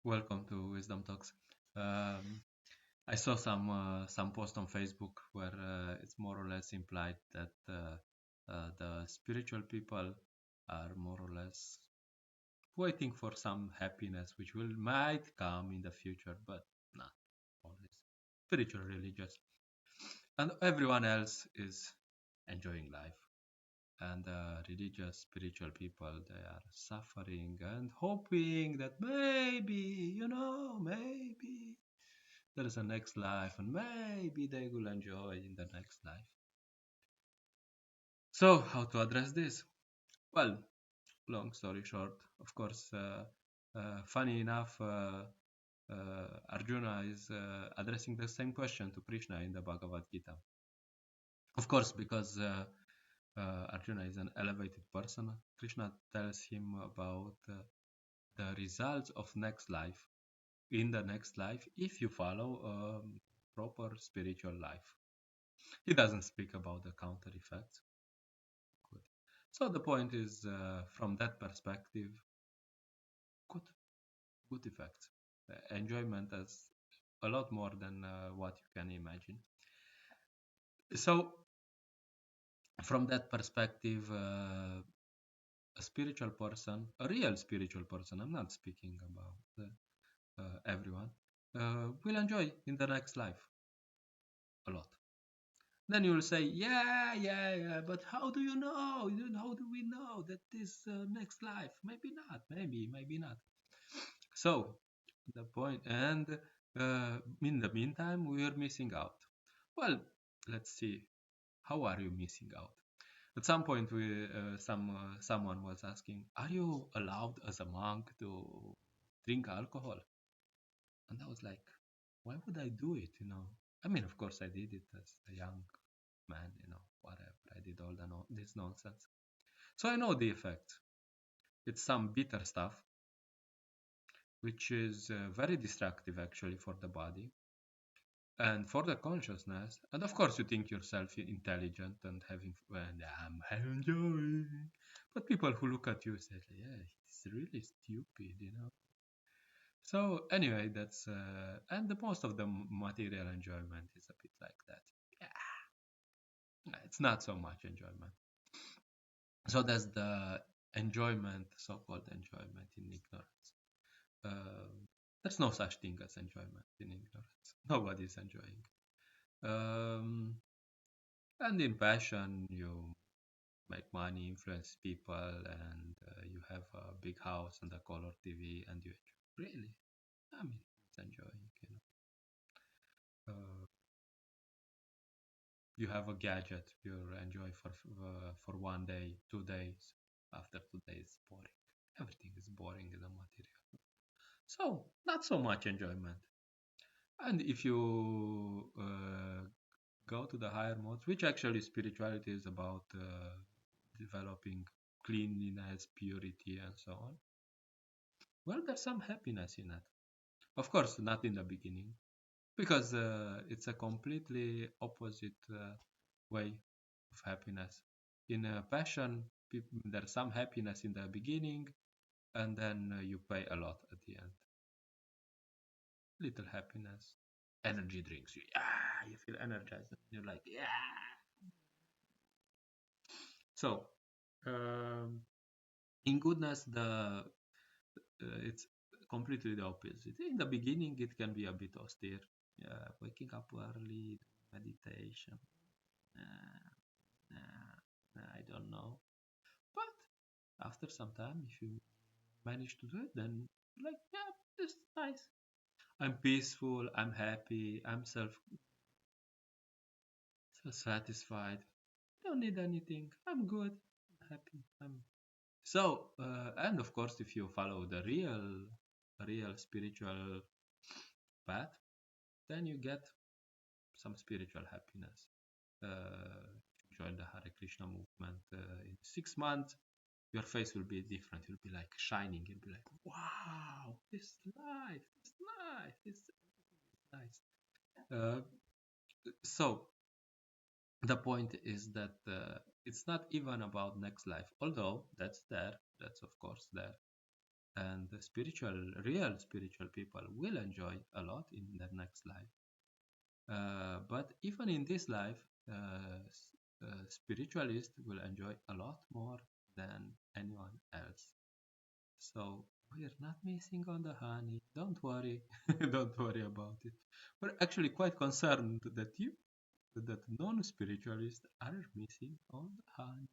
Welcome to Wisdom Talks. Um, I saw some post on Facebook where it's more or less implied that the spiritual people are more or less waiting for some happiness which will might come in the future, but not always. Spiritual, religious, and everyone else is enjoying life. And religious, spiritual people, they are suffering and hoping that maybe there is a next life and maybe they will enjoy in the next life. So, how to address this? Well, long story short, of course, funny enough, Arjuna is addressing the same question to Krishna in the Bhagavad Gita. Of course, because Arjuna is an elevated person, Krishna tells him about the results of next life in the next life if you follow a proper spiritual life. He doesn't speak about the counter effects. Good. So the point is, from that perspective, good, good effects. Enjoyment is a lot more than what you can imagine. So from that perspective, a spiritual person, a real spiritual person, I'm not speaking about everyone, will enjoy in the next life a lot. Then you will say, yeah, but how do you know? How do we know that this next life? Maybe not, maybe not. So, the point, and in the meantime, we are missing out. Well, let's see. How are you missing out? At some point, someone was asking, "Are you allowed as a monk to drink alcohol?" And I was like, "Why would I do it? I mean, of course, I did it as a young man. Whatever. I did all this nonsense. So I know the effect. It's some bitter stuff, which is very destructive actually for the body and for the consciousness. And of course, you think yourself intelligent and and I'm enjoying. But people who look at you say, yeah, he's really stupid. So anyway, that's and the most of the material enjoyment is a bit like that. Yeah, it's not so much enjoyment. So that's the enjoyment, so-called enjoyment in ignorance. There's no such thing as enjoyment in ignorance. Nobody's enjoying. Um, and in passion, you make money, influence people, and you have a big house and a color TV, and you enjoy. Really, I mean, it's enjoying. You have a gadget you enjoy for 1 day, 2 days. After 2 days, boring. Everything is boring in the material. So not so much enjoyment. And if you go to the higher modes, which actually spirituality is about developing cleanliness, purity, and so on, well, there's some happiness in it. Of course, not in the beginning, because it's a completely opposite way of happiness. In passion, there's some happiness in the beginning, and then you pay a lot at the end. Little happiness, energy drinks you. Yeah, you feel energized. You're like, yeah. So, um, in goodness, it's completely the opposite. In the beginning, it can be a bit austere. Yeah, waking up early, meditation. I don't know. But after some time, if you manage to do it, then like, yeah, this is nice. I'm peaceful. I'm happy. I'm satisfied. Don't need anything. I'm good. I'm happy. And of course, if you follow the real spiritual path, then you get some spiritual happiness. Join the Hare Krishna movement. In 6 months, your face will be different. You'll be like shining. You'll be like, wow, this life, this life, this nice. Uh, so the point is that it's not even about next life, although that's there. That's of course there. and the real spiritual people will enjoy a lot in the next life. But even in this life, spiritualists will enjoy a lot more than anyone else. So we're not missing on the honey. Don't worry. Don't worry about it. We're actually quite concerned that non-spiritualists are missing on the honey.